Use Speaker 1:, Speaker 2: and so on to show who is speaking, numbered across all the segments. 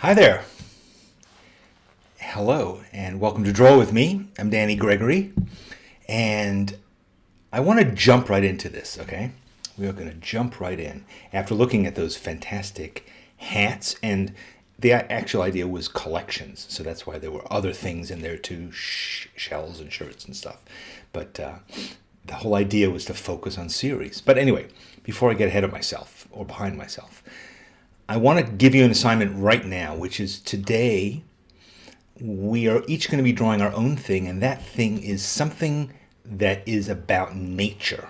Speaker 1: Hi there. Hello, and welcome to Draw With Me. I'm Danny Gregory, and I want to jump right into this, okay? We are going to jump right in. After looking at those fantastic hats, and the actual idea was collections, so that's why there were other things in there too, shells and shirts and stuff. But the whole idea was to focus on series. But anyway, before I get ahead of myself or behind myself, I want to give you an assignment right now, which is today we are each going to be drawing our own thing, and that thing is something that is about nature.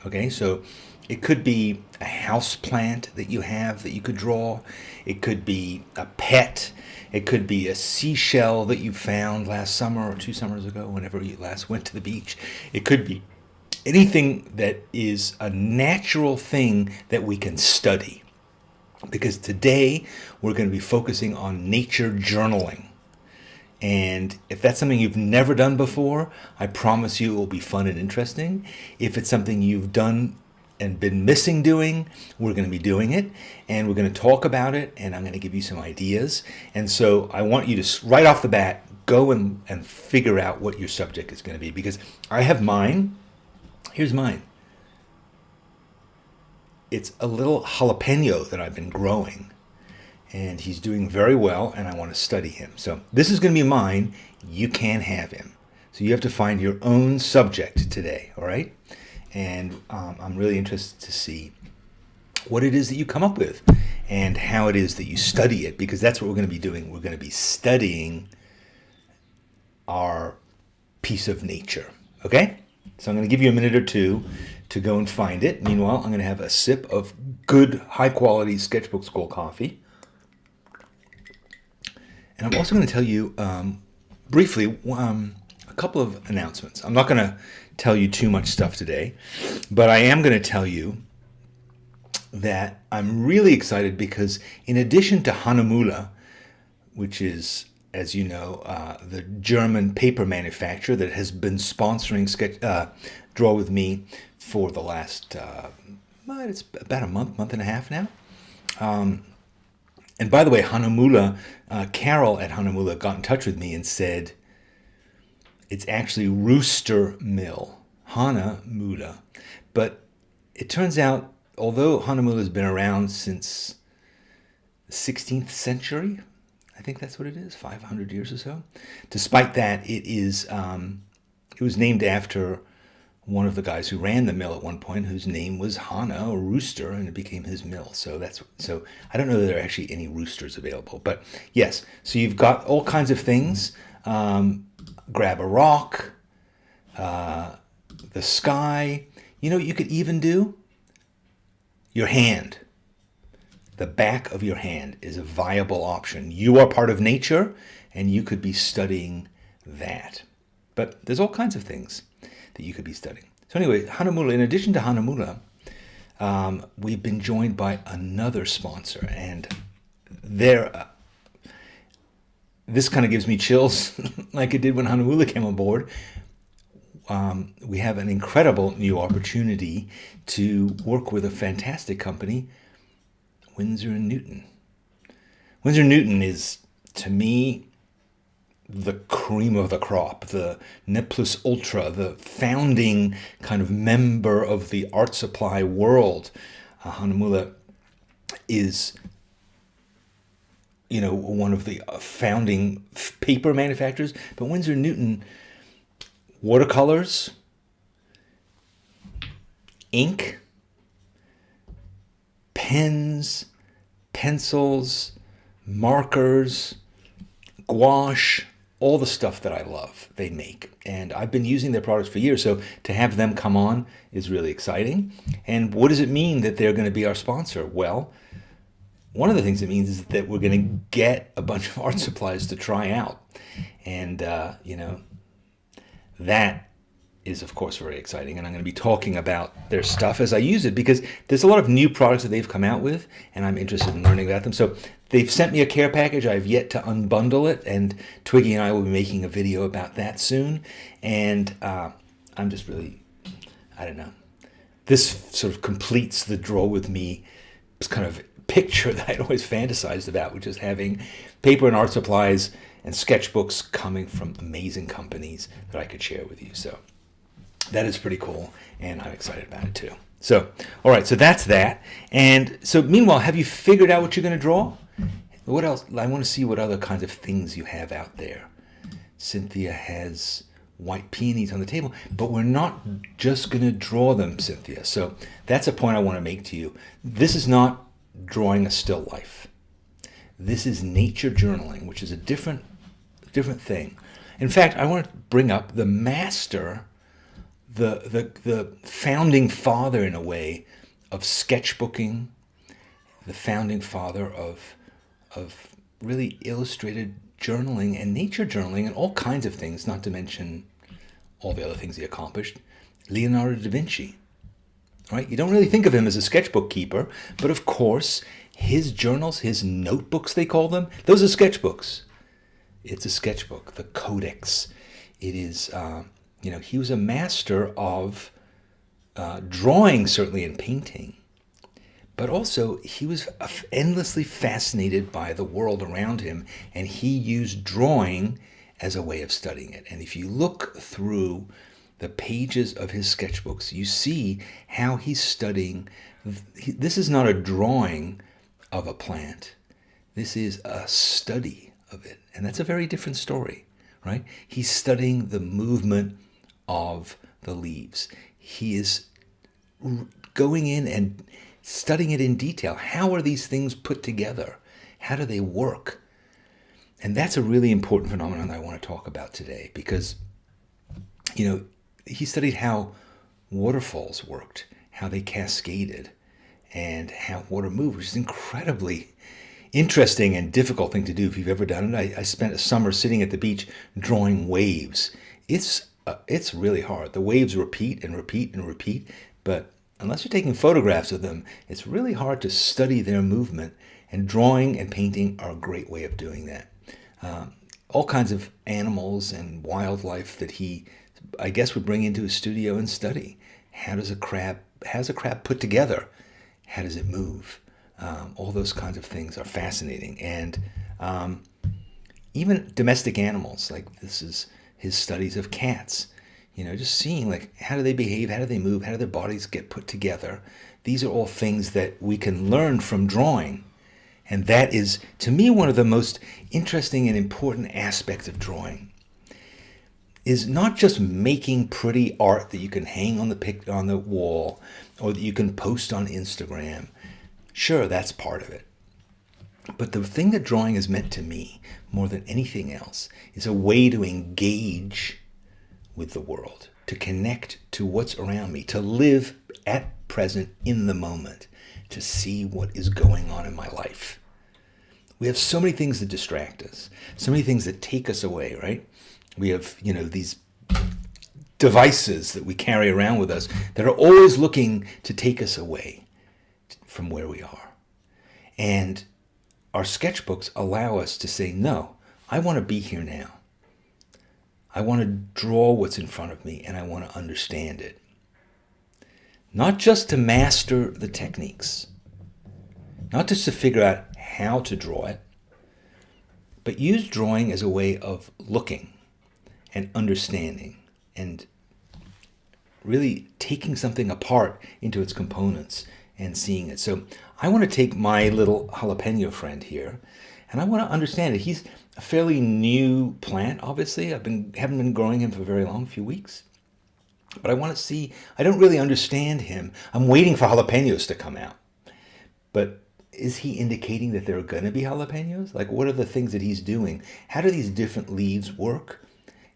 Speaker 1: Okay, so it could be a house plant that you have that you could draw. It could be a pet. It could be a seashell that you found last summer or 2 summers ago, whenever you last went to the beach. It could be anything that is a natural thing that we can study. Because today we're going to be focusing on nature journaling. And if that's something you've never done before, I promise you it will be fun and interesting. If it's something you've done and been missing doing, we're going to be doing it. And we're going to talk about it. And I'm going to give you some ideas. And so I want you to, right off the bat, go and figure out what your subject is going to be. Because I have mine. Here's mine. It's a little jalapeno that I've been growing, and he's doing very well, and I want to study him. So this is going to be mine. You can't have him. So you have to find your own subject today, all right? And I'm really interested to see what it is that you come up with and how it is that you study it, because that's what we're going to be doing. We're going to be studying our piece of nature, okay? So I'm going to give you a minute or two to go and find it. Meanwhile, I'm going to have a sip of good, high-quality Sketchbook School coffee. And I'm also going to tell you briefly a couple of announcements. I'm not going to tell you too much stuff today, but I am going to tell you that I'm really excited because in addition to Hahnemühle, which is, as you know, the German paper manufacturer that has been sponsoring Draw With Me for the last, it's about a month and a half now. And by the way, Hahnemühle, Carol at Hahnemühle got in touch with me and said, it's actually Rooster Mill, Hahnemühle. But it turns out, although Hahnemühle has been around since the 16th century, I think that's what it is, 500 years or so. Despite that, it was named after one of the guys who ran the mill at one point, whose name was Hana, or Rooster, and it became his mill. So I don't know that there are actually any roosters available, but yes. So you've got all kinds of things. Grab a rock, the sky. You know what you could even do? Your hand. The back of your hand is a viable option. You are part of nature, and you could be studying that. But there's all kinds of things that you could be studying. So anyway, Hahnemühle, in addition to Hahnemühle, we've been joined by another sponsor, and this kind of gives me chills like it did when Hahnemühle came on board. We have an incredible new opportunity to work with a fantastic company, Winsor & Newton. Winsor & Newton is, to me, the cream of the crop, the ne plus ultra, the founding kind of member of the art supply world. Hahnemühle is, one of the founding paper manufacturers, but Winsor & Newton, watercolors, ink, pens, pencils, markers, gouache, all the stuff that I love they make. And I've been using their products for years, so to have them come on is really exciting. And what does it mean that they're going to be our sponsor? Well, one of the things it means is that we're going to get a bunch of art supplies to try out. And, that is, of course, very exciting. And I'm going to be talking about their stuff as I use it, because there's a lot of new products that they've come out with, and I'm interested in learning about them. So they've sent me a care package. I've yet to unbundle it, and Twiggy and I will be making a video about that soon. And I'm just really, I don't know. This sort of completes the Draw With Me kind of picture that I'd always fantasized about, which is having paper and art supplies and sketchbooks coming from amazing companies that I could share with you. So that is pretty cool, and I'm excited about it too. So, all right, so that's that. And so meanwhile, have you figured out what you're going to draw? What else? I want to see what other kinds of things you have out there. Cynthia has white peonies on the table, but we're not just going to draw them, Cynthia. So that's a point I want to make to you. This is not drawing a still life. This is nature journaling, which is a different thing. In fact, I want to bring up the master, the founding father in a way of sketchbooking, the founding father of really illustrated journaling and nature journaling and all kinds of things, not to mention all the other things he accomplished, Leonardo da Vinci. Right? You don't really think of him as a sketchbook keeper, but of course, his journals, his notebooks, they call them, those are sketchbooks. It's a sketchbook, the Codex. It is, he was a master of drawing, certainly, and painting. But also, he was endlessly fascinated by the world around him, and he used drawing as a way of studying it. And if you look through the pages of his sketchbooks, you see how he's studying. This is not a drawing of a plant. This is a study of it. And that's a very different story, right? He's studying the movement of the leaves. He is going in and studying it in detail. How are these things put together? How do they work? And that's a really important phenomenon that I want to talk about today because, he studied how waterfalls worked, how they cascaded, and how water moved, which is incredibly interesting and difficult thing to do if you've ever done it. I spent a summer sitting at the beach drawing waves. It's really hard. The waves repeat and repeat and repeat, but unless you're taking photographs of them, it's really hard to study their movement, and drawing and painting are a great way of doing that. All kinds of animals and wildlife that he, I guess, would bring into his studio and study. How's a crab put together? How does it move? All those kinds of things are fascinating. And even domestic animals, like this is his studies of cats. Just seeing like how do they behave, how do they move, how do their bodies get put together. These are all things that we can learn from drawing. And that is, to me, one of the most interesting and important aspects of drawing is not just making pretty art that you can hang on the wall or that you can post on Instagram. Sure, that's part of it. But the thing that drawing has meant to me, more than anything else, is a way to engage with the world, to connect to what's around me, to live at present in the moment, to see what is going on in my life. We have so many things that distract us, so many things that take us away, right? We have, these devices that we carry around with us that are always looking to take us away from where we are. And our sketchbooks allow us to say, no, I want to be here now. I want to draw what's in front of me and I want to understand it. Not just to master the techniques, not just to figure out how to draw it, but use drawing as a way of looking and understanding and really taking something apart into its components and seeing it. So I want to take my little jalapeno friend here and I want to understand it. He's a fairly new plant, obviously. Haven't been growing him for very long, a few weeks. But I want to see, I don't really understand him. I'm waiting for jalapenos to come out. But is he indicating that there are going to be jalapenos? Like, what are the things that he's doing? How do these different leaves work?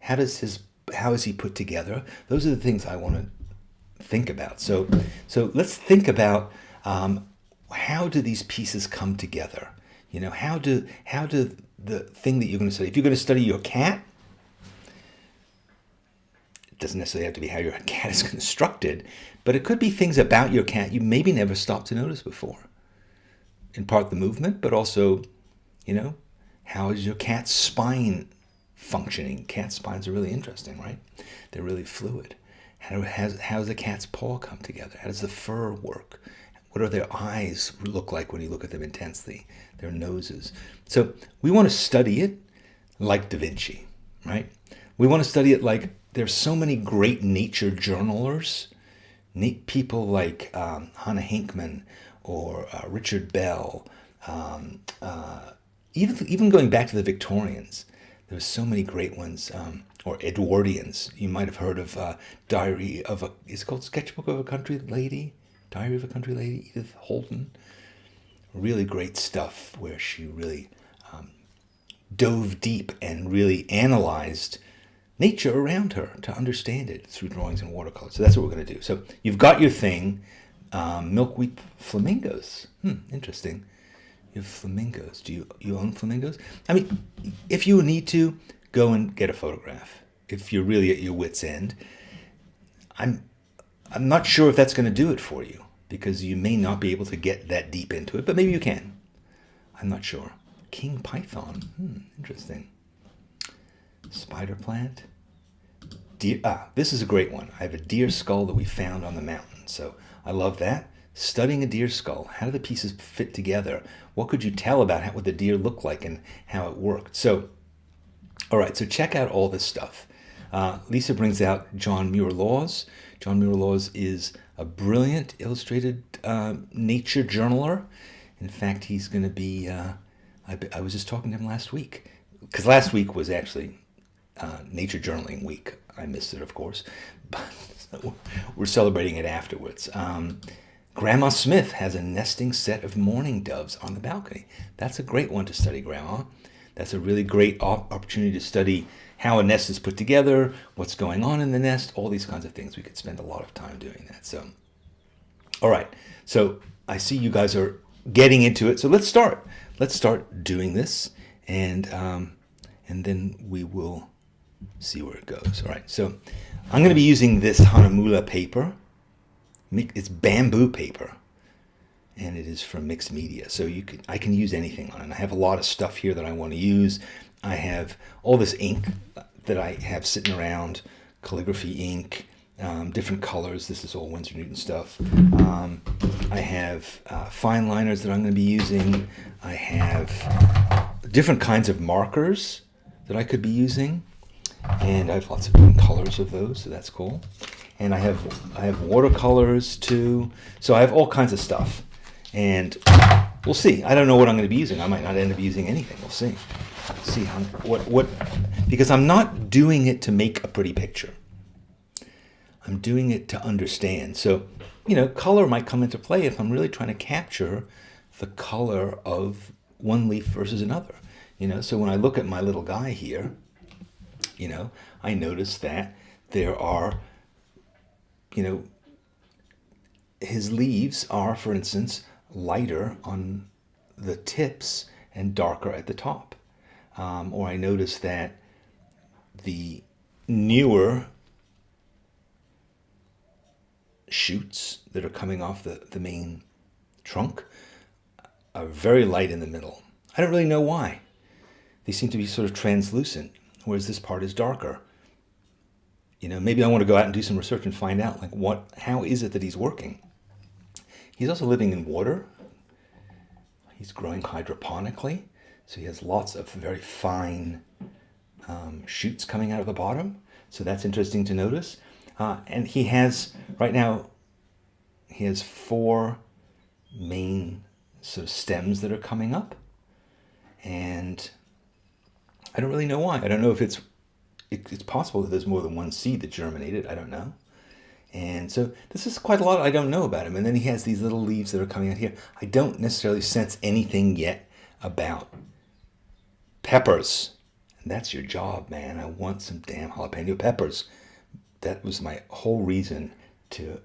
Speaker 1: How is he put together? Those are the things I want to think about. So let's think about how do these pieces come together? How do the thing that you're going to study, if you're going to study your cat, it doesn't necessarily have to be how your cat is constructed, but it could be things about your cat you maybe never stopped to notice before. In part the movement, but also, how is your cat's spine functioning? Cat spines are really interesting, right? They're really fluid. How does the cat's paw come together? How does the fur work? What do their eyes look like when you look at them intensely? Their noses. So we want to study it like Da Vinci, right? We want to study it like there's so many great nature journalers, people like Hannah Hinkman or Richard Bell, even going back to the Victorians. There's so many great ones, or Edwardians. You might have heard of Diary of a, is it called Sketchbook of a Country Lady? Diary of a Country Lady, Edith Holden. Really great stuff where she really dove deep and really analyzed nature around her to understand it through drawings and watercolors. So that's what we're going to do. So you've got your thing, milkweed flamingos. Interesting. You have flamingos. Do you own flamingos? I mean, if you need to, go and get a photograph. If you're really at your wit's end, I'm not sure if that's going to do it for you, because you may not be able to get that deep into it, but maybe you can. I'm not sure. King python. Interesting. Spider plant. Deer. This is a great one. I have a deer skull that we found on the mountain, so I love that. Studying a deer skull. How do the pieces fit together? What could you tell about what the deer looked like and how it worked? So, all right, so check out all this stuff. Lisa brings out John Muir Laws. John Muir Laws is a brilliant illustrated nature journaler. In fact, he's going to be, I was just talking to him last week, because last week was actually Nature Journaling Week. I missed it, of course, but we're celebrating it afterwards. Grandma Smith has a nesting set of mourning doves on the balcony. That's a great one to study, Grandma. That's a really great opportunity to study how a nest is put together, what's going on in the nest, all these kinds of things. We could spend a lot of time doing that. So, all right. So I see you guys are getting into it. So let's start. Let's start doing this, and then we will see where it goes. All right. So I'm going to be using this Hanamola paper. It's bamboo paper, and it is from Mixed Media. So I can use anything on it. I have a lot of stuff here that I want to use. I have all this ink that I have sitting around, calligraphy ink, different colors. This is all Winsor Newton stuff. I have fine liners that I'm going to be using. I have different kinds of markers that I could be using, and I have lots of different colors of those, so that's cool. And I have watercolors too. So I have all kinds of stuff, and we'll see. I don't know what I'm going to be using. I might not end up using anything. We'll see. See how what because I'm not doing it to make a pretty picture. I'm doing it to understand. So, color might come into play if I'm really trying to capture the color of one leaf versus another. So when I look at my little guy here, I notice that there are, his leaves are, for instance, lighter on the tips and darker at the top. Or I notice that the newer shoots that are coming off the main trunk are very light in the middle. I don't really know why. They seem to be sort of translucent, whereas this part is darker. Maybe I want to go out and do some research and find out, how is it that he's working? He's also living in water. He's growing hydroponically, so he has lots of very fine shoots coming out of the bottom. So that's interesting to notice. And he has, right now, he has 4 main sort of stems that are coming up. And I don't really know why. I don't know if it's possible that there's more than one seed that germinated. I don't know. And so this is quite a lot I don't know about him. And then he has these little leaves that are coming out here. I don't necessarily sense anything yet about peppers. And that's your job, man. I want some damn jalapeno peppers. That was my whole reason to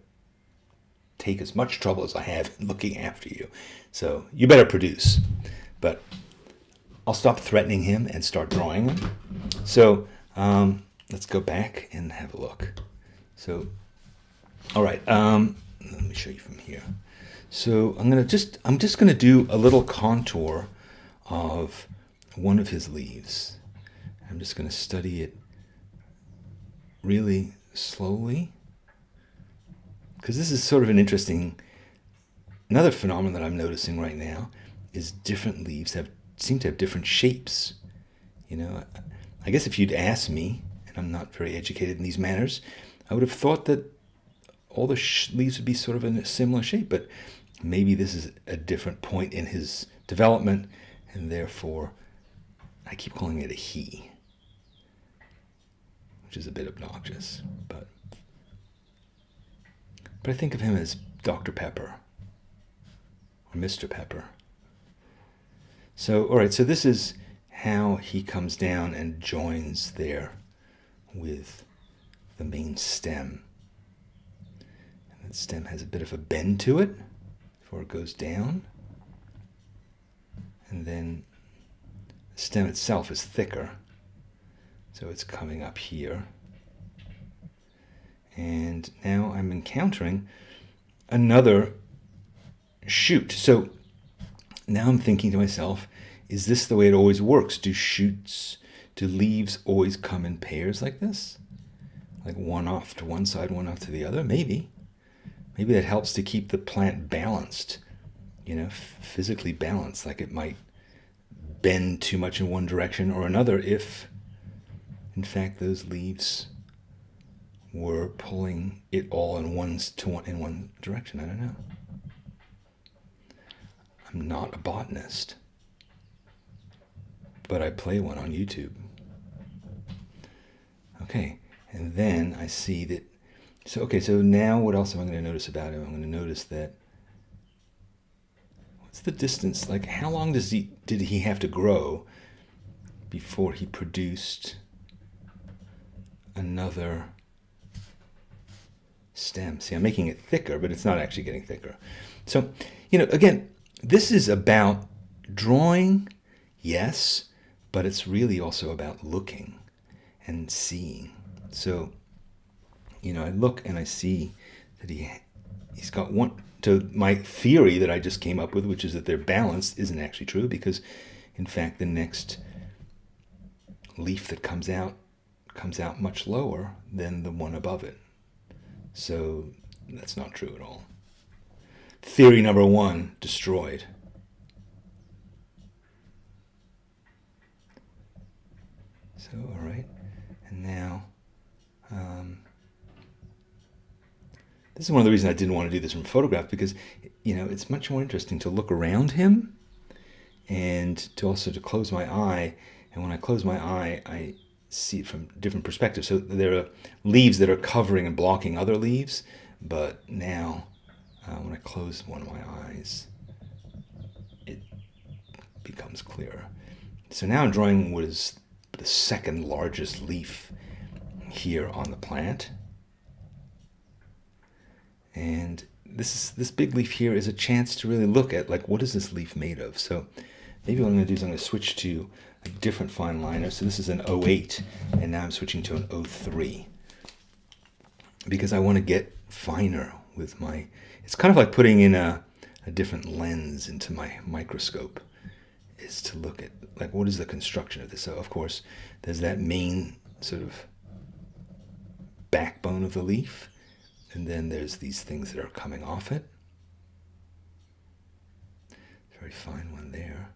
Speaker 1: take as much trouble as I have in looking after you. So you better produce. But I'll stop threatening him and start drawing him. So let's go back and have a look. So, all right. Let me show you from here. So I'm just gonna do a little contour of one of his leaves. I'm just gonna study it really slowly, because this is sort of an interesting Another phenomenon that I'm noticing right now is different leaves seem to have different shapes. You know, I guess if you'd asked me, and I'm not very educated in these matters, I would have thought that all the leaves would be sort of in a similar shape, but maybe this is a different point in his development, and therefore I keep calling it a he, which is a bit obnoxious, but I think of him as Dr. Pepper or Mr. Pepper. So, all right, so this is how he comes down and joins there with the main stem. And the stem has a bit of a bend to it before it goes down. And then the stem itself is thicker, so it's coming up here. And now I'm encountering another shoot. So now I'm thinking to myself, is this the way it always works? Do leaves always come in pairs like this? Like one off to one side, one off to the other? Maybe. Maybe that helps to keep the plant balanced, physically balanced. Like it might bend too much in one direction or another if, in fact, those leaves were pulling it all in one direction. I don't know. I'm not a botanist, but I play one on YouTube. Okay, and then I see that. So now what else am I going to notice about him? I'm going to notice that. What's the distance? Like, how long did he have to grow before he produced another stem? See, I'm making it thicker, but it's not actually getting thicker. So, again, this is about drawing, yes, but it's really also about looking and seeing. So, I look and I see that he's got one. To my theory that I just came up with, which is that they're balanced, isn't actually true, because, in fact, the next leaf that comes out much lower than the one above it. So that's not true at all. Theory number one, destroyed. So, all right. And now, this is one of the reasons I didn't want to do this from a photograph, because, it's much more interesting to look around him and to close my eye. And when I close my eye, I see it from different perspectives. So there are leaves that are covering and blocking other leaves, but now when I close one of my eyes, it becomes clearer. So now I'm drawing what is the second largest leaf here on the plant. And this big leaf here is a chance to really look at, like, what is this leaf made of? So maybe what I'm going to do is I'm going to switch to a different fine liner. So this is an 08, and now I'm switching to an 03. Because I want to get finer with my... It's kind of like putting in a different lens into my microscope, is to look at, like, what is the construction of this? So, of course, there's that main sort of backbone of the leaf. And then there's these things that are coming off it. Very fine one there.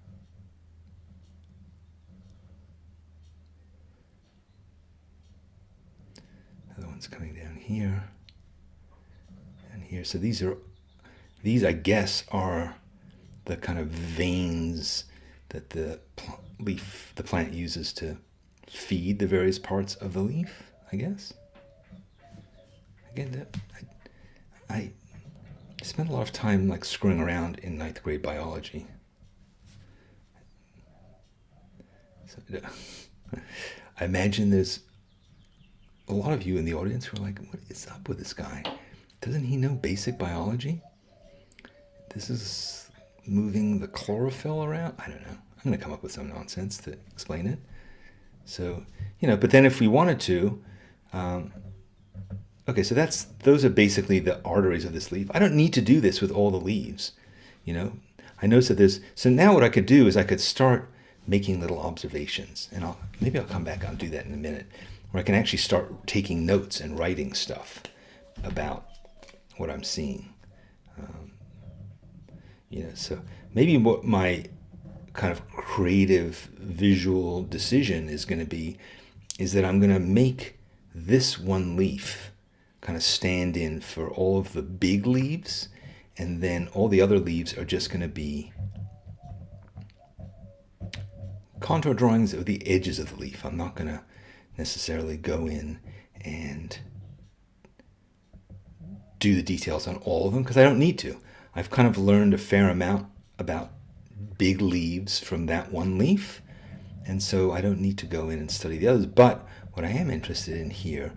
Speaker 1: Another one's coming down here and here. So these, I guess, are the kind of veins that the plant uses to feed the various parts of the leaf, I guess. Again, I spent a lot of time like screwing around in 9th grade biology. So, I imagine there's a lot of you in the audience who are like, what is up with this guy? Doesn't he know basic biology? This is moving the chlorophyll around? I don't know. I'm going to come up with some nonsense to explain it. So, but then if we wanted to, okay, so those are basically the arteries of this leaf. I don't need to do this with all the leaves, I noticed that so now what I could do is I could start making little observations, and maybe I'll come back and do that in a minute, where I can actually start taking notes and writing stuff about what I'm seeing. So maybe what my kind of creative visual decision is going to be is that I'm going to make this one leaf kind of stand in for all of the big leaves, and then all the other leaves are just going to be contour drawings of the edges of the leaf. I'm not going to necessarily go in and do the details on all of them because I don't need to. I've kind of learned a fair amount about big leaves from that one leaf, and so I don't need to go in and study the others. But what I am interested in here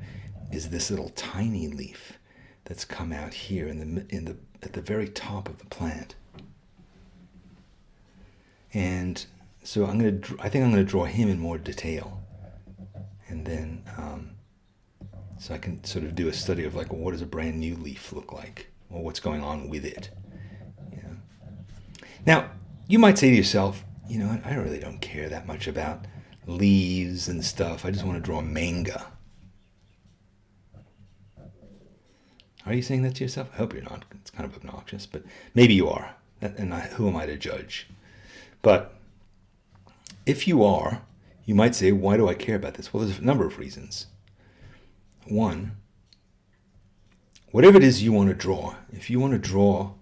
Speaker 1: is this little tiny leaf that's come out here at the very top of the plant. And so I think I'm going to draw him in more detail, and then so I can sort of do a study of like, well, what does a brand new leaf look like, or what's going on with it. Now, you might say to yourself, I really don't care that much about leaves and stuff. I just want to draw manga. Are you saying that to yourself? I hope you're not. It's kind of obnoxious, but maybe you are. And who am I to judge? But if you are, you might say, why do I care about this? Well, there's a number of reasons. One, whatever it is you want to draw, if you want to draw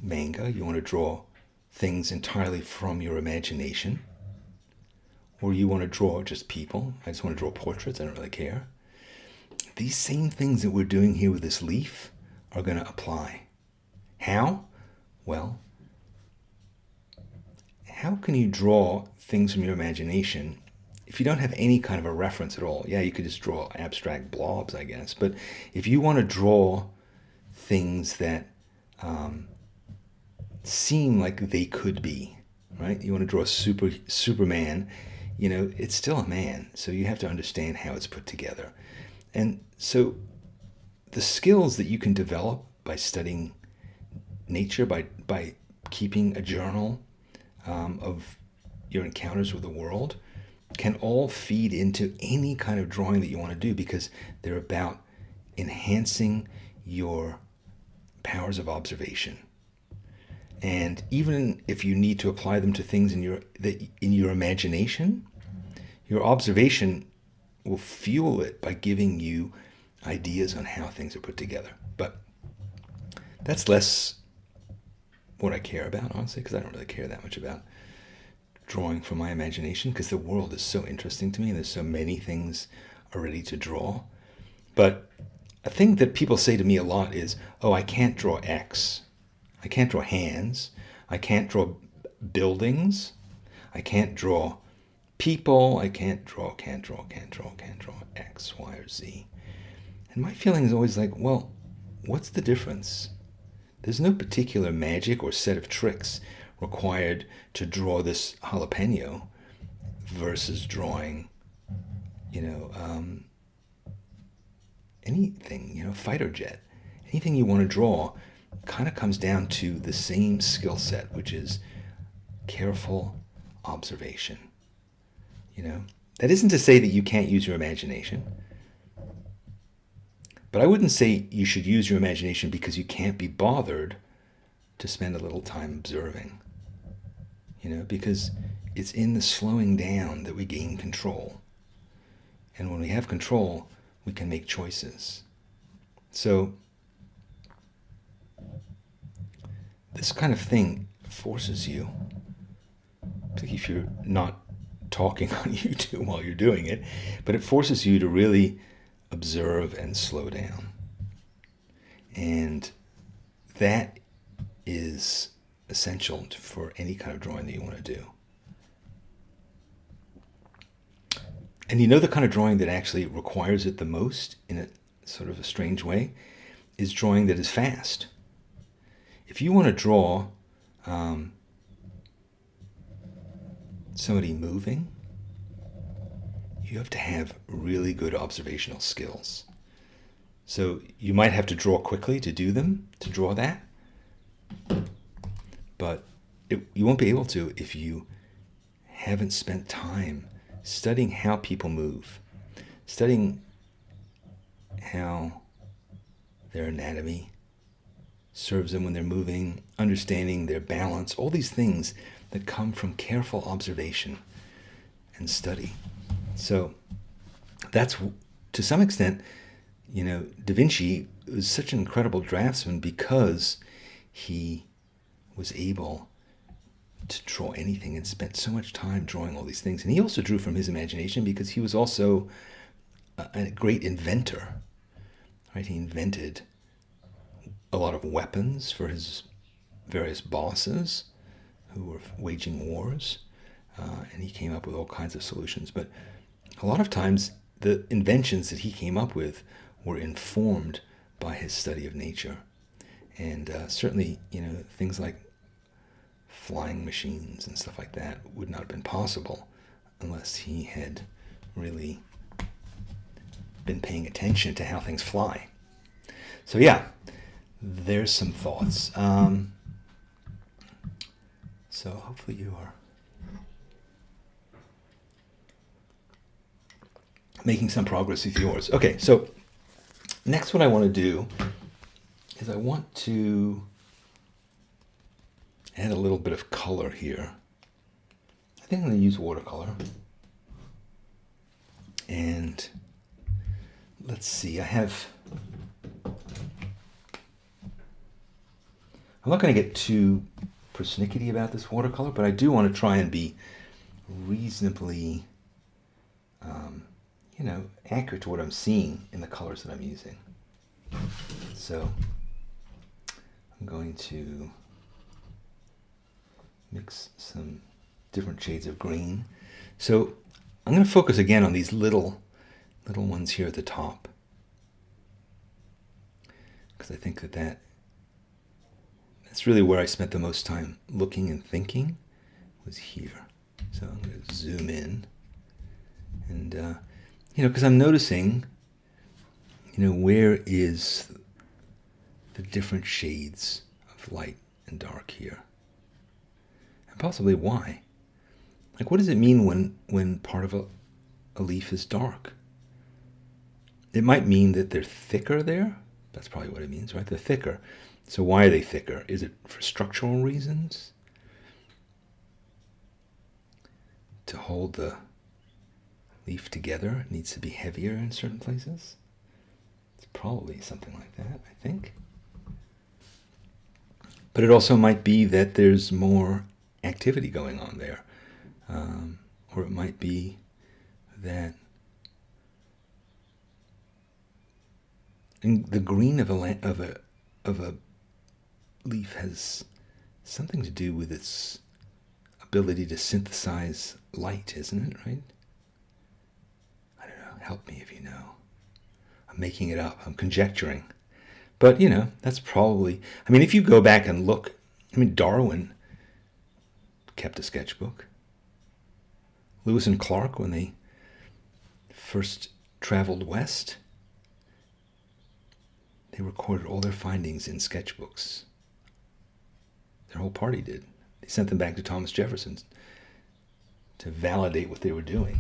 Speaker 1: manga, you want to draw things entirely from your imagination, or you want to draw just people, I just want to draw portraits, I don't really care. These same things that we're doing here with this leaf are going to apply. How? Well, how can you draw things from your imagination if you don't have any kind of a reference at all? Yeah, you could just draw abstract blobs, I guess. But if you want to draw things that seem like they could be, right? You want to draw Superman, it's still a man. So you have to understand how it's put together. And so the skills that you can develop by studying nature, by keeping a journal of your encounters with the world, can all feed into any kind of drawing that you want to do, because they're about enhancing your powers of observation. And even if you need to apply them to things in your imagination, your observation will fuel it by giving you ideas on how things are put together. But that's less what I care about, honestly, because I don't really care that much about drawing from my imagination, because the world is so interesting to me and there's so many things already to draw. But a thing that people say to me a lot is, oh, I can't draw X. I can't draw hands. I can't draw buildings. I can't draw people. I can't draw X, Y, or Z. And my feeling is always like, well, what's the difference? There's no particular magic or set of tricks required to draw this jalapeno versus drawing, anything, fighter jet. Anything you want to draw kind of comes down to the same skill set, which is careful observation. That isn't to say that you can't use your imagination, but I wouldn't say you should use your imagination because you can't be bothered to spend a little time observing, because it's in the slowing down that we gain control. And when we have control, we can make choices. So this kind of thing forces you, particularly if you're not talking on YouTube while you're doing it, but it forces you to really observe and slow down. And that is essential for any kind of drawing that you want to do. And the kind of drawing that actually requires it the most, in a sort of a strange way, is drawing that is fast. If you want to draw somebody moving, you have to have really good observational skills. So you might have to draw quickly to draw that. But you won't be able to if you haven't spent time studying how people move, studying how their anatomy serves them when they're moving, understanding their balance, all these things that come from careful observation and study. So that's, to some extent, Da Vinci was such an incredible draftsman because he was able to draw anything and spent so much time drawing all these things. And he also drew from his imagination because he was also a great inventor. Right? He invented a lot of weapons for his various bosses who were waging wars, and he came up with all kinds of solutions. But a lot of times, the inventions that he came up with were informed by his study of nature. And certainly, things like flying machines and stuff like that would not have been possible unless he had really been paying attention to how things fly. So yeah, there's some thoughts. So hopefully you are making some progress with yours. Okay, so next what I want to do is I want to add a little bit of color here. I think I'm going to use watercolor. And let's see, I'm not going to get too persnickety about this watercolor, but I do want to try and be reasonably, accurate to what I'm seeing in the colors that I'm using. So I'm going to mix some different shades of green. So I'm going to focus again on these little ones here at the top, because I think that's really where I spent the most time looking and thinking, was here. So I'm going to zoom in, and because I'm noticing, where is the different shades of light and dark here, and possibly why. Like, what does it mean when part of a leaf is dark? It might mean that they're thicker there. That's probably what it means, right? They're thicker. So why are they thicker? Is it for structural reasons? To hold the leaf together, it needs to be heavier in certain places. It's probably something like that, I think. But it also might be that there's more activity going on there. Or it might be that the green of a leaf has something to do with its ability to synthesize light, isn't it, right? I don't know. Help me if you know. I'm making it up. I'm conjecturing. But, that's probably... if you go back and look... Darwin kept a sketchbook. Lewis and Clark, when they first traveled west, they recorded all their findings in sketchbooks. Their whole party did. They sent them back to Thomas Jefferson to validate what they were doing,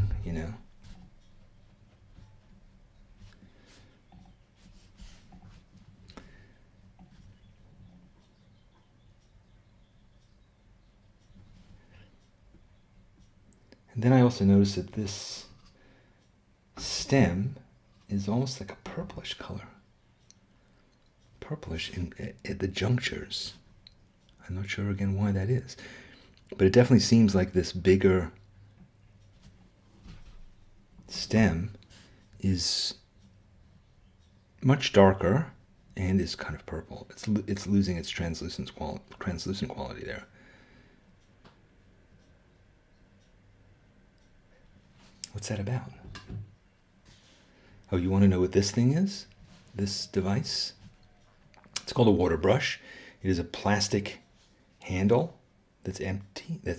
Speaker 1: And then I also noticed that this stem is almost like a purplish color. Purplish at the junctures. I'm not sure again why that is. But it definitely seems like this bigger stem is much darker and is kind of purple. It's losing its translucent quality there. What's that about? Oh, you want to know what this thing is? This device? It's called a water brush. It is a plastic handle that's empty. Let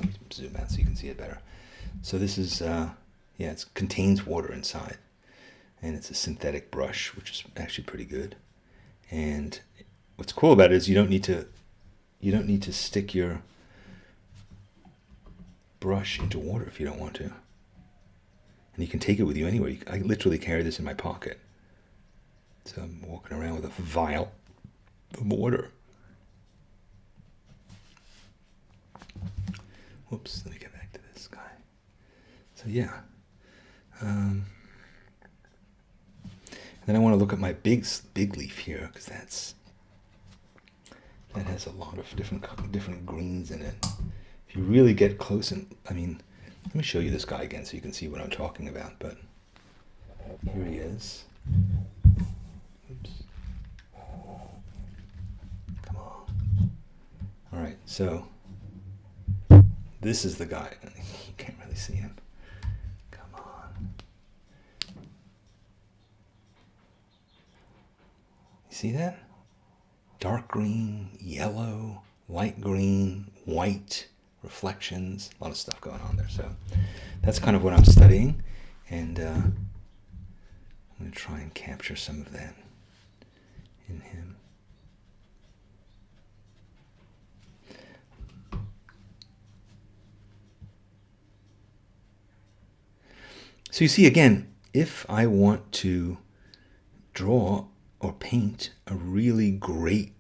Speaker 1: me zoom out so you can see it better. So this is, it contains water inside. And it's a synthetic brush, which is actually pretty good. And what's cool about it is you don't need to stick your brush into water if you don't want to. And you can take it with you anywhere. I literally carry this in my pocket. So I'm walking around with a vial the border. Whoops, let me get back to this guy. So yeah. Then I want to look at my big leaf here, because that has a lot of different greens in it. If you really get close, and I mean, let me show you this guy again so you can see what I'm talking about. But here he is. Oops. Come on. All right, so this is the guy. You can't really see him. Come on. You see that? Dark green, yellow, light green, white, reflections, a lot of stuff going on there. So that's kind of what I'm studying, and I'm going to try and capture some of that in him. So you see, again, if I want to draw or paint a really great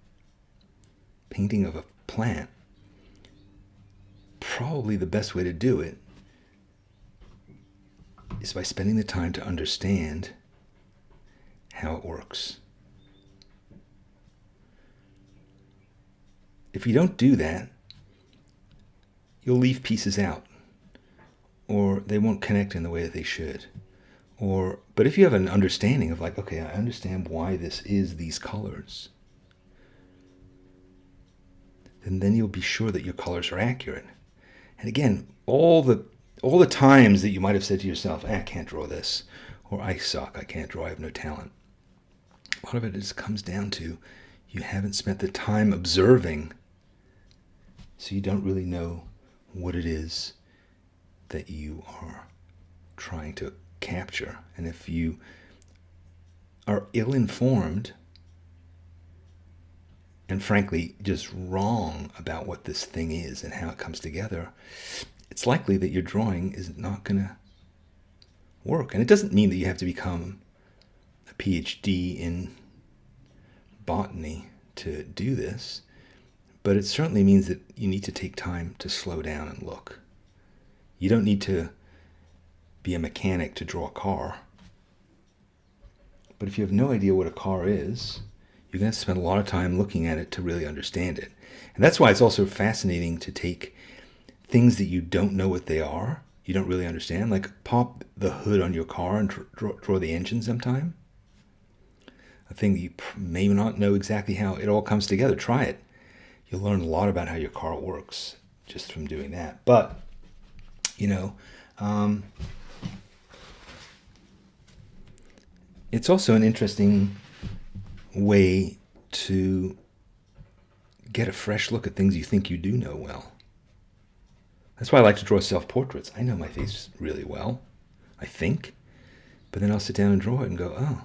Speaker 1: painting of a plant, probably the best way to do it is by spending the time to understand how it works. If you don't do that, you'll leave pieces out, or they won't connect in the way that they should. But if you have an understanding of, like, okay, I understand why this is these colors, then you'll be sure that your colors are accurate. And again, all the times that you might have said to yourself, I can't draw this, or I suck, I can't draw, I have no talent. A lot of it just comes down to you haven't spent the time observing, so you don't really know what it is that you are trying to capture. And if you are ill-informed and frankly just wrong about what this thing is and how it comes together, it's likely that your drawing is not going to work. And it doesn't mean that you have to become a PhD in botany to do this, but it certainly means that you need to take time to slow down and look. You don't need to be a mechanic to draw a car. But if you have no idea what a car is, you're going to have to spend a lot of time looking at it to really understand it. And that's why it's also fascinating to take things that you don't know what they are, you don't really understand, like pop the hood on your car and draw the engine sometime. A thing that you may not know exactly how it all comes together. Try it. You'll learn a lot about how your car works just from doing that. But, it's also an interesting way to get a fresh look at things you think you do know well. That's why I like to draw self-portraits. I know my face really well, I think. But then I'll sit down and draw it and go, oh,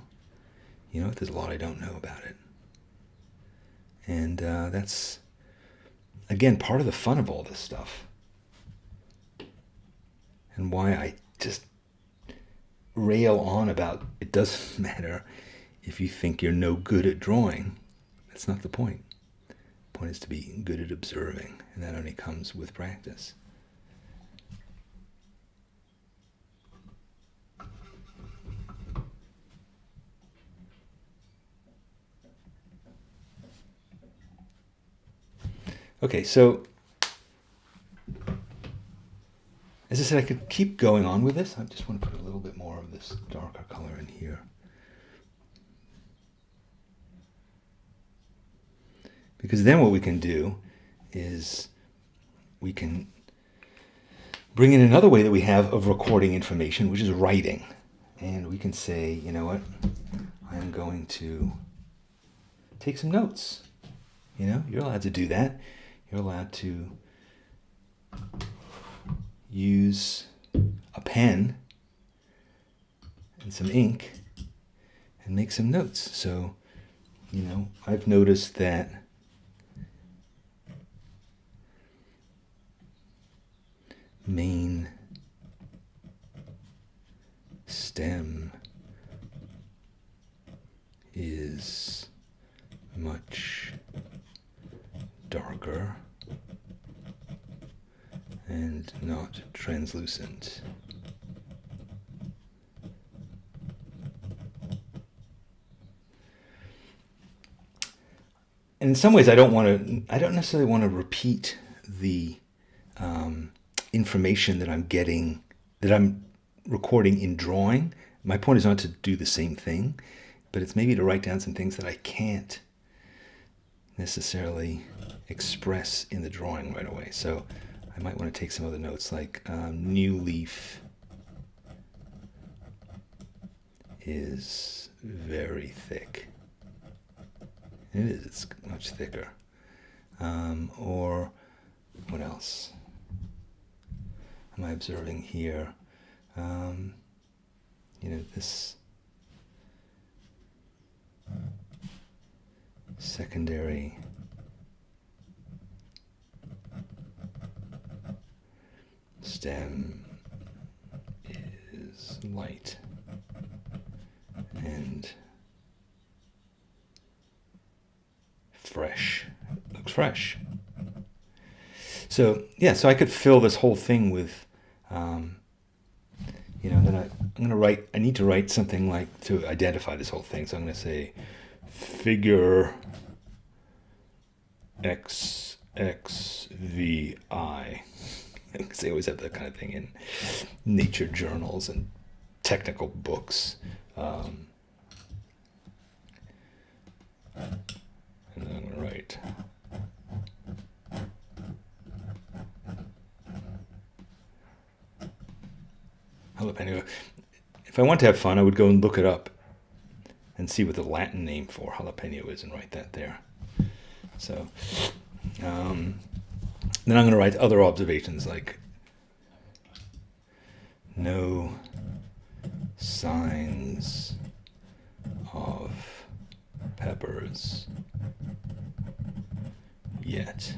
Speaker 1: you know what, there's a lot I don't know about it. And that's, again, part of the fun of all this stuff. And why I just rail on about it doesn't matter if you think you're no good at drawing. That's not the point. The point is to be good at observing, and that only comes with practice. Okay, so as I said, I could keep going on with this. I just want to put a little bit more of this darker color in here. Because then what we can do is we can bring in another way that we have of recording information, which is writing. And we can say, you know what, I'm going to take some notes. You're allowed to do that. You're allowed to use a pen and some ink and make some notes. So, I've noticed that main stem is much translucent. And in some ways, I don't necessarily want to repeat the information that I'm getting, that I'm recording in drawing. My point is not to do the same thing, but it's maybe to write down some things that I can't necessarily express in the drawing right away. So I might want to take some other notes, like new leaf is very thick. It is, it's much thicker. Or what else am I observing here? This secondary stem is light and fresh. Looks fresh. So yeah, so I could fill this whole thing with, then I'm going to write. I need to write something like to identify this whole thing. So I'm going to say figure XXVI. Because they always have that kind of thing in nature journals and technical books. And then I'm going to write jalapeno. If I want to have fun, I would go and look it up and see what the Latin name for jalapeno is and write that there. So then I'm going to write other observations like no signs of peppers yet.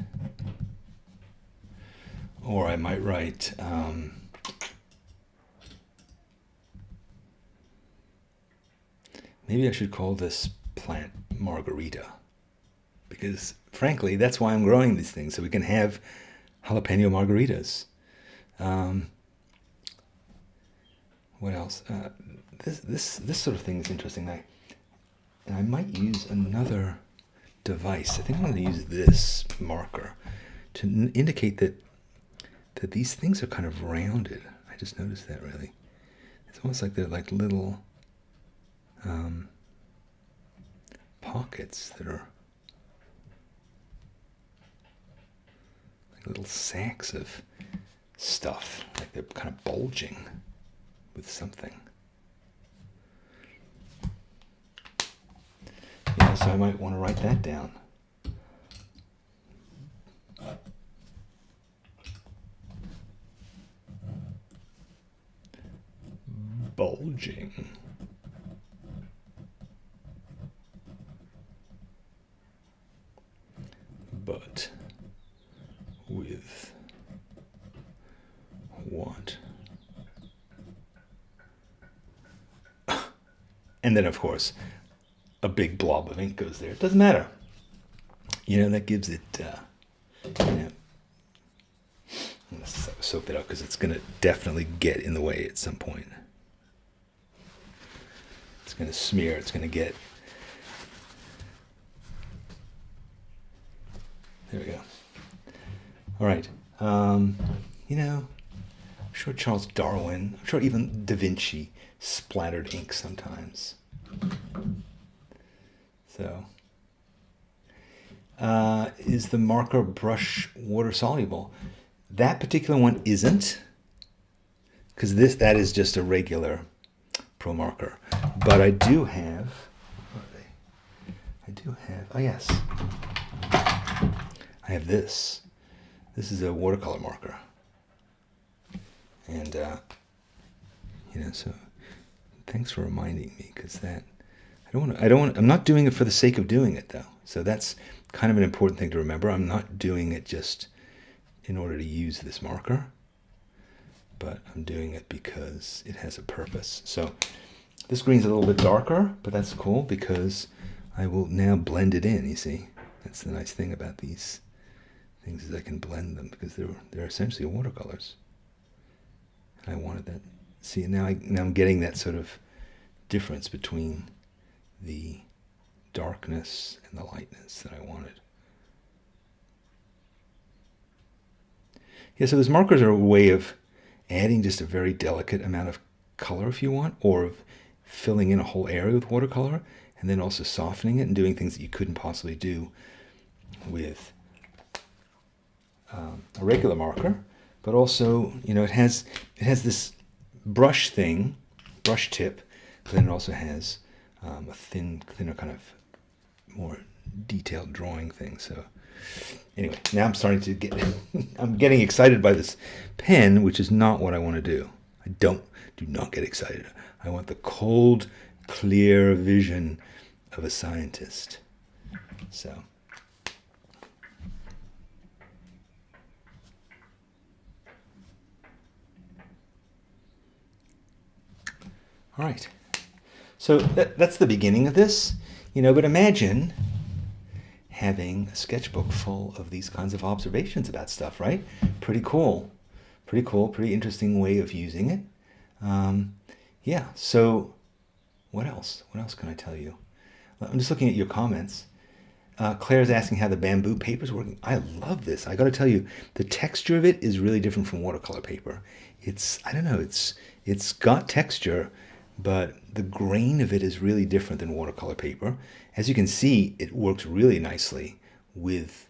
Speaker 1: Or I might write maybe I should call this plant Margarita, because frankly that's why I'm growing these things, so we can have jalapeno margaritas. What else? This sort of thing is interesting. I might use another device. I think I'm going to use this marker to indicate that these things are kind of rounded. I just noticed that, really. It's almost like they're like little pockets that are like little sacks of stuff, like they're kind of bulging with something. Yeah, so I might want to write that down. Bulging. But with what? And then, of course, a big blob of ink goes there. It doesn't matter. That gives it, I'm going to soak that up because it's going to definitely get in the way at some point. It's going to smear. It's going to get. There we go. All right. I'm sure Charles Darwin, I'm sure even Da Vinci splattered ink sometimes. So, is the marker brush water soluble? That particular one isn't, because that is just a regular Pro marker. But I do have, oh yes, I have this. This is a watercolor marker. And, so thanks for reminding me, because I'm not doing it for the sake of doing it, though. So that's kind of an important thing to remember. I'm not doing it just in order to use this marker, but I'm doing it because it has a purpose. So this green's a little bit darker, but that's cool because I will now blend it in, you see. That's the nice thing about these things, is I can blend them because they're essentially watercolors. I wanted that. See, now I'm getting that sort of difference between the darkness and the lightness that I wanted. Yeah, so those markers are a way of adding just a very delicate amount of color if you want, or of filling in a whole area with watercolor, and then also softening it and doing things that you couldn't possibly do with a regular marker. But also, it has this brush tip, but then it also has a thinner kind of more detailed drawing thing. So anyway, now I'm starting to I'm getting excited by this pen, which is not what I want to do. Do not get excited. I want the cold, clear vision of a scientist. So. All right. So that's the beginning of this, but imagine having a sketchbook full of these kinds of observations about stuff, right? Pretty cool. Pretty interesting way of using it. Yeah, so what else? What else can I tell you? I'm just looking at your comments. Claire's asking how the bamboo paper is working. I love this. I got to tell you, the texture of it is really different from watercolor paper. I don't know, it's got texture, but the grain of it is really different than watercolor paper. As you can see, it works really nicely with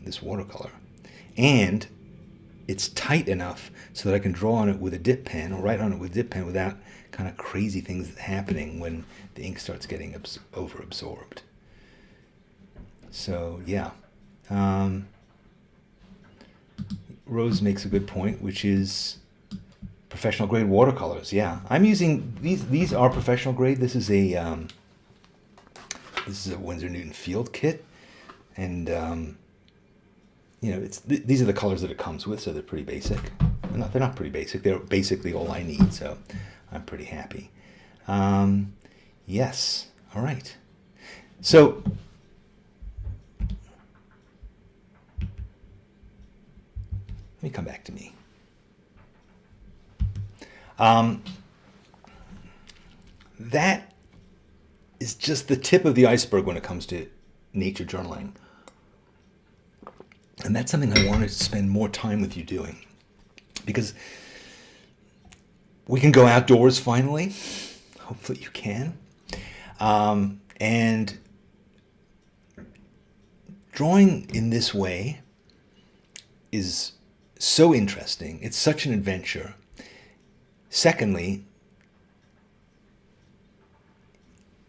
Speaker 1: this watercolor. And it's tight enough so that I can draw on it with a dip pen, or write on it with a dip pen, without kind of crazy things happening when the ink starts getting over-absorbed. So, yeah. Rose makes a good point, which is professional grade watercolors. Yeah, I'm using these are professional grade. This is a Winsor Newton field kit, and these are the colors that it comes with, so they're pretty basic. They're not pretty basic. They're basically all I need, so I'm pretty happy. Yes. All right. So let me come back to me. That is just the tip of the iceberg when it comes to nature journaling. And that's something I wanted to spend more time with you doing, because we can go outdoors finally. Hopefully you can. And drawing in this way is so interesting. It's such an adventure. Secondly,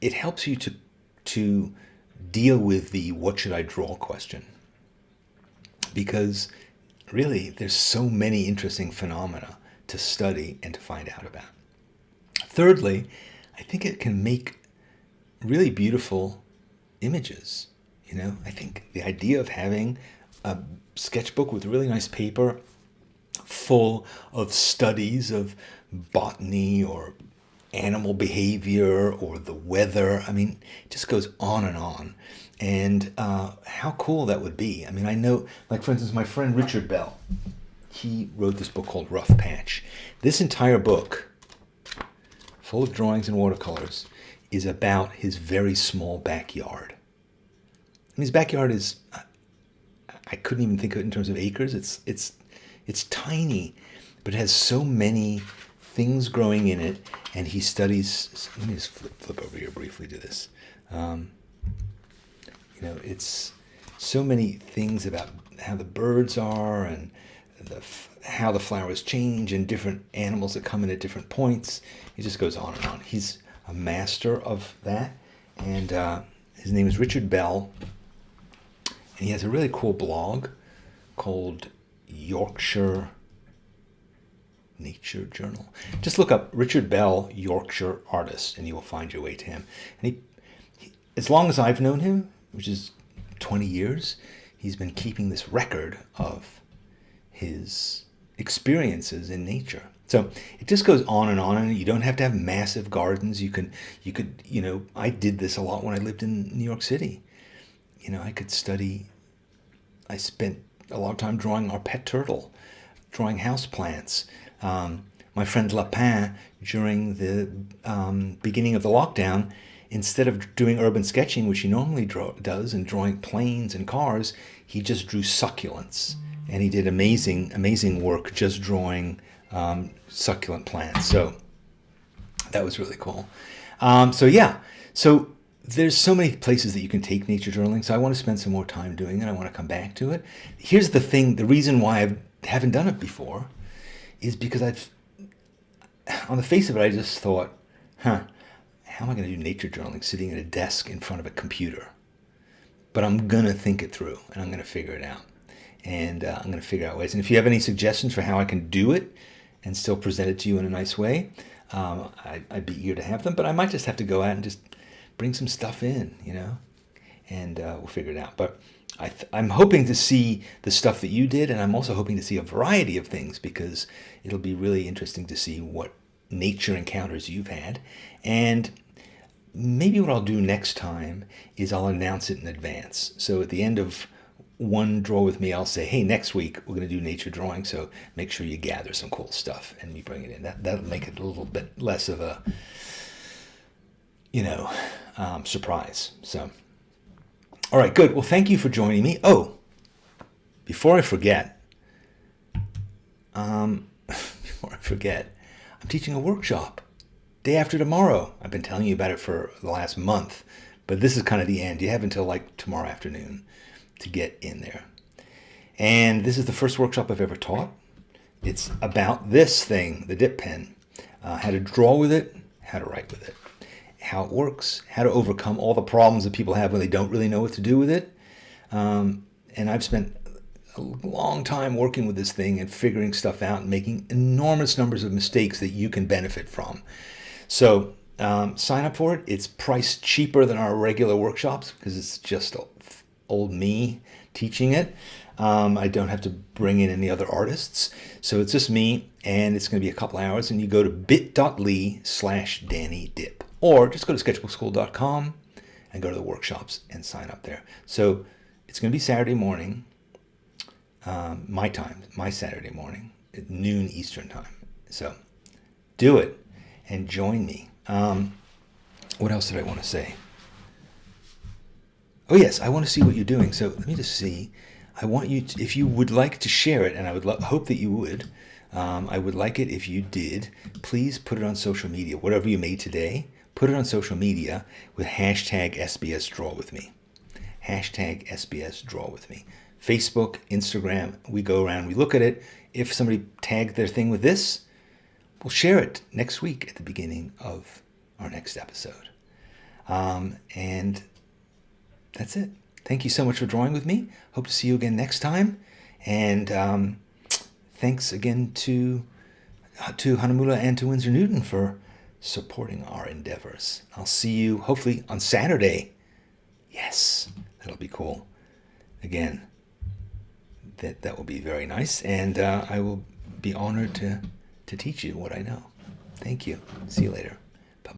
Speaker 1: it helps you to deal with the what should I draw question, because really there's so many interesting phenomena to study and to find out about. Thirdly, I think it can make really beautiful images. I think the idea of having a sketchbook with really nice paper full of studies of botany or animal behavior or the weather. It just goes on and on. And how cool that would be. I know, like, for instance, my friend Richard Bell, he wrote this book called Rough Patch. This entire book, full of drawings and watercolors, is about his very small backyard. His backyard is, I couldn't even think of it in terms of acres. It's tiny, but it has so many things growing in it, and he studies. Let me just flip over here briefly to this. It's so many things about how the birds are, and how the flowers change, and different animals that come in at different points. It just goes on and on. He's a master of that, and his name is Richard Bell, and he has a really cool blog called Yorkshire Nature Journal. Just look up Richard Bell, Yorkshire artist, and you will find your way to him. And he, as long as I've known him, which is 20 years, he's been keeping this record of his experiences in nature. So it just goes on, and you don't have to have massive gardens. You could, I did this a lot when I lived in New York City. I spent a lot of time drawing our pet turtle, drawing house plants, my friend Lapin during the beginning of the lockdown. Instead of doing urban sketching, which he normally does, and drawing planes and cars, he just drew succulents. And he did amazing work just drawing succulent plants. So that was really cool. So there's so many places that you can take nature journaling. So I want to spend some more time doing it. I want to come back to it. Here's the thing. The reason why I haven't done it before is because on the face of it, I just thought, how am I going to do nature journaling sitting at a desk in front of a computer? But I'm going to think it through, and I'm going to figure it out. And I'm going to figure out ways. And if you have any suggestions for how I can do it and still present it to you in a nice way, I'd be eager to have them. But I might just have to go out and just bring some stuff in, and we'll figure it out. But I'm hoping to see the stuff that you did, and I'm also hoping to see a variety of things, because it'll be really interesting to see what nature encounters you've had. And maybe what I'll do next time is I'll announce it in advance. So at the end of one Draw With Me, I'll say, hey, next week we're going to do nature drawing, so make sure you gather some cool stuff and we bring it in. That'll make it a little bit less of a, surprise. So, all right, good. Well, thank you for joining me. Oh, before I forget, I'm teaching a workshop day after tomorrow. I've been telling you about it for the last month, but this is kind of the end. You have until like tomorrow afternoon to get in there. And this is the first workshop I've ever taught. It's about this thing, the dip pen, how to draw with it, how to write with it, how it works, how to overcome all the problems that people have when they don't really know what to do with it. And I've spent a long time working with this thing and figuring stuff out and making enormous numbers of mistakes that you can benefit from. So sign up for it. It's priced cheaper than our regular workshops because it's just old me teaching it. I don't have to bring in any other artists. So it's just me, and it's going to be a couple hours, and you go to bit.ly/DannyDip, or just go to sketchbookschool.com and go to the workshops and sign up there. So it's going to be Saturday morning, my time, my Saturday morning, at noon Eastern time. So do it and join me. What else did I want to say? Oh, yes, I want to see what you're doing. So let me just see. I want you to, if you would like to share it, and I would hope that you would, I would like it if you did, please put it on social media. Whatever you made today, put it on social media with hashtag SBS Draw With Me. Hashtag SBS Draw With Me. Facebook, Instagram, we go around, we look at it. If somebody tagged their thing with this, we'll share it next week at the beginning of our next episode. And that's it. Thank you so much for drawing with me. Hope to see you again next time. And thanks again to Hanamula and to Winsor Newton for supporting our endeavors. I'll see you hopefully on Saturday. Yes, that'll be cool. Again, that will be very nice. And I will be honored to teach you what I know. Thank you. See you later.